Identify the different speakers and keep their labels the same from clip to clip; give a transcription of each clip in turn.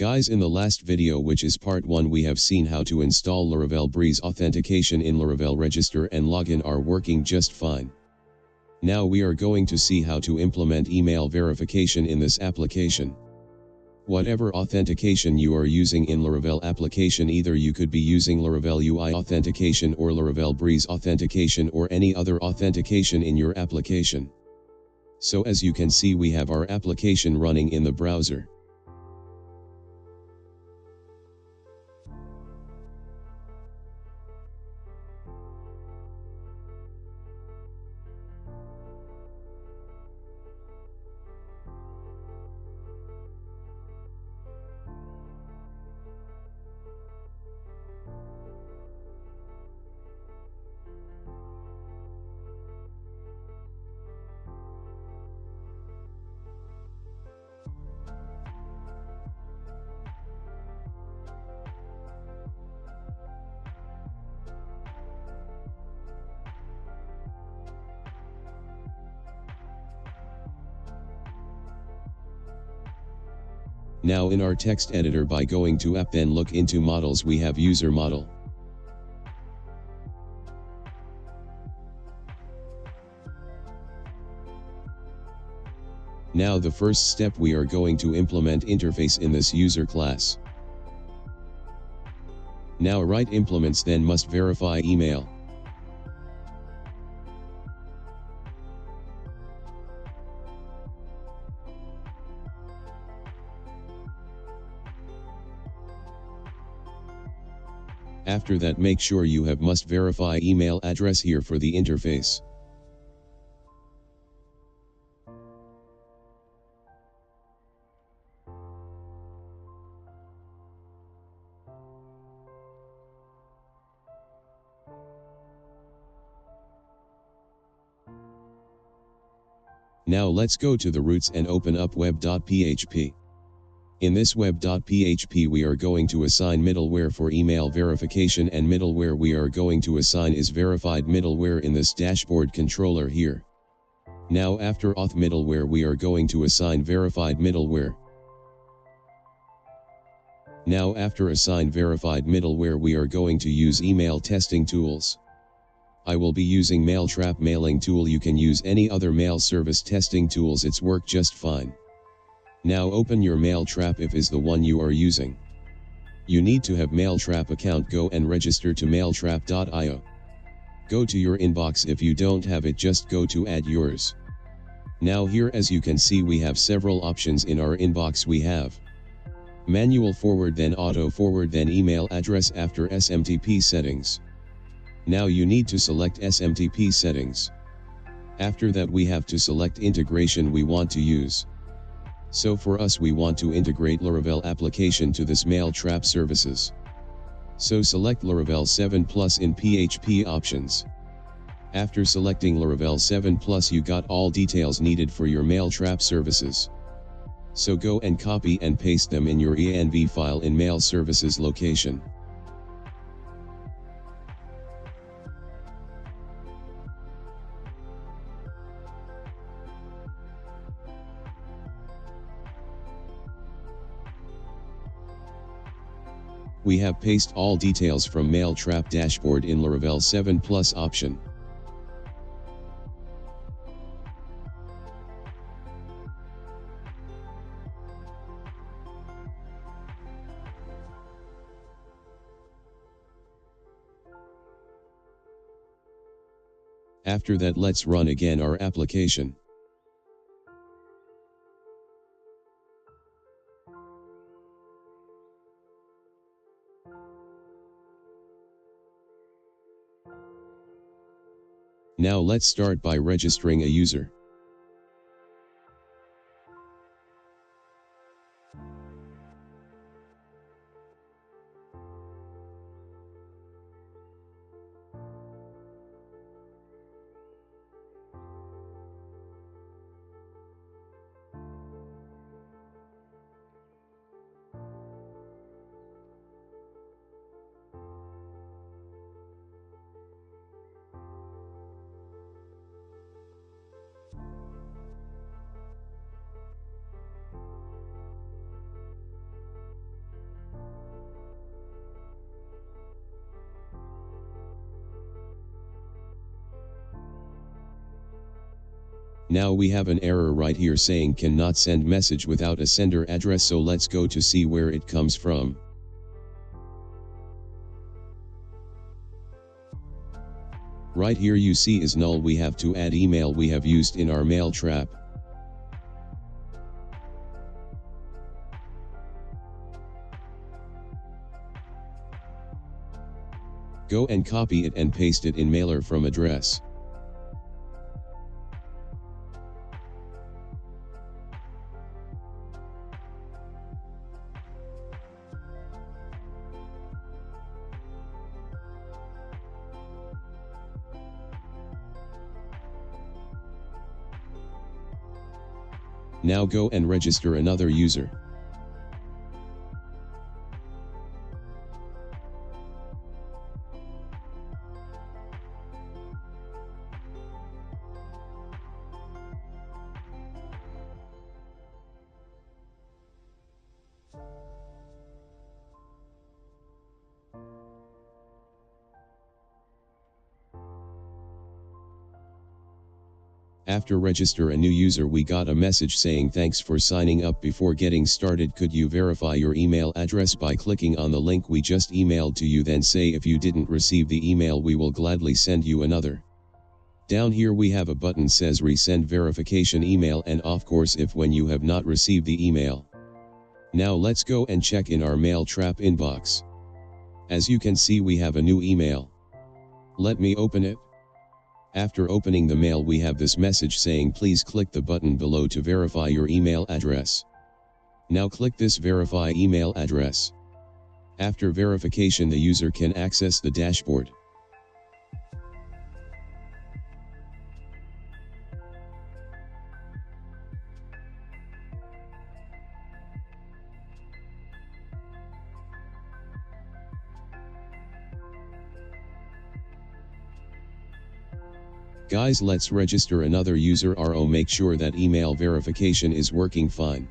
Speaker 1: Guys, in the last video, which is part 1, we have seen how to install Laravel Breeze authentication in Laravel register and login are working just fine. Now we are going to see how to implement email verification in this application. Whatever authentication you are using in Laravel application, either you could be using Laravel UI authentication or Laravel Breeze authentication or any other authentication in your application. So as you can see, we have our application running in the browser. Now in our text editor, by going to app, then look into models, we have user model. Now the first step, we are going to implement interface in this user class. Now write implements, then must verify email. After that, make sure you have must verify email address here for the interface. Now let's go to the roots and open up web.php. In this web.php, we are going to assign middleware for email verification, and middleware we are going to assign is verified middleware in this dashboard controller here. Now after auth middleware, we are going to assign verified middleware. Now after assign verified middleware, we are going to use email testing tools. I will be using Mailtrap mailing tool. You can use any other mail service testing tools, it's work just fine. Now open your Mailtrap if is the one you are using. You need to have Mailtrap account. Go and register to mailtrap.io. Go to your inbox. If you don't have it, just go to add yours. Now here, as you can see, we have several options in our inbox. We have manual forward, then auto forward, then email address after SMTP settings. Now you need to select SMTP settings. After that, we have to select integration we want to use. So for us, we want to integrate Laravel application to this Mailtrap services. So select Laravel 7 Plus in PHP options. After selecting Laravel 7 Plus, you got all details needed for your Mailtrap services. So go and copy and paste them in your env file in mail services location. We have paste all details from Mailtrap dashboard in Laravel 7 Plus option. After that, let's run again our application. Now let's start by registering a user. Now we have an error right here saying cannot send message without a sender address, so let's go to see where it comes from. Right here you see is null. We have to add email we have used in our mail trap. Go and copy it and paste it in mailer from address. Now go and register another user. After register a new user, we got a message saying thanks for signing up. Before getting started, could you verify your email address by clicking on the link we just emailed to you, then say if you didn't receive the email we will gladly send you another. Down here we have a button says resend verification email, and of course if when you have not received the email. Now let's go and check in our mail trap inbox. As you can see we have a new email. Let me open it. After opening the mail we have this message saying please click the button below to verify your email address. Now click this verify email address. After verification the user can access the dashboard. Guys, let's register another user. Make sure that email verification is working fine.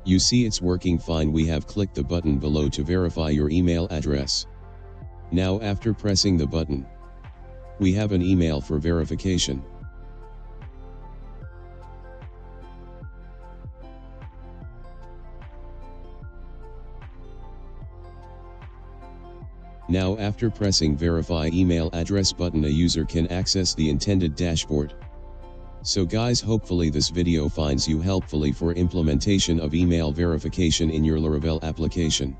Speaker 1: You see it's working fine. We have clicked the button below to verify your email address. Now after pressing the button, we have an email for verification. Now after pressing verify email address button, a user can access the intended dashboard. So guys, hopefully this video finds you helpfully for implementation of email verification in your Laravel application.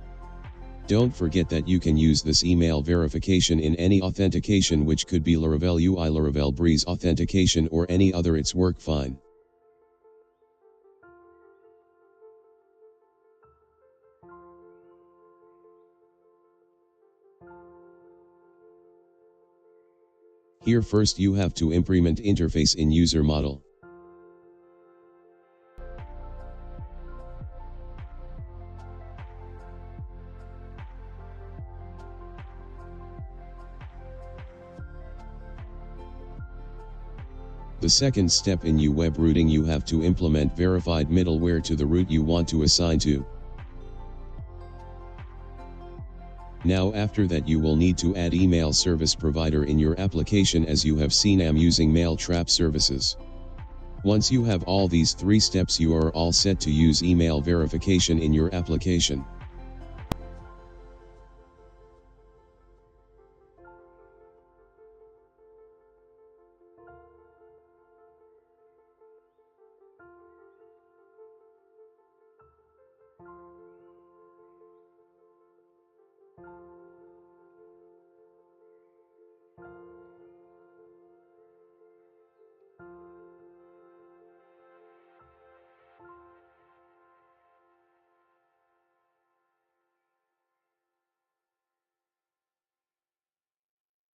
Speaker 1: Don't forget that you can use this email verification in any authentication, which could be Laravel UI, Laravel Breeze authentication, or any other. It's work fine. Here first you have to implement interface in user model. The second step in web routing, you have to implement verified middleware to the route you want to assign to. Now after that you will need to add email service provider in your application. As you have seen, I'm using mail trap services. Once you have all these 3 steps, you are all set to use email verification in your application.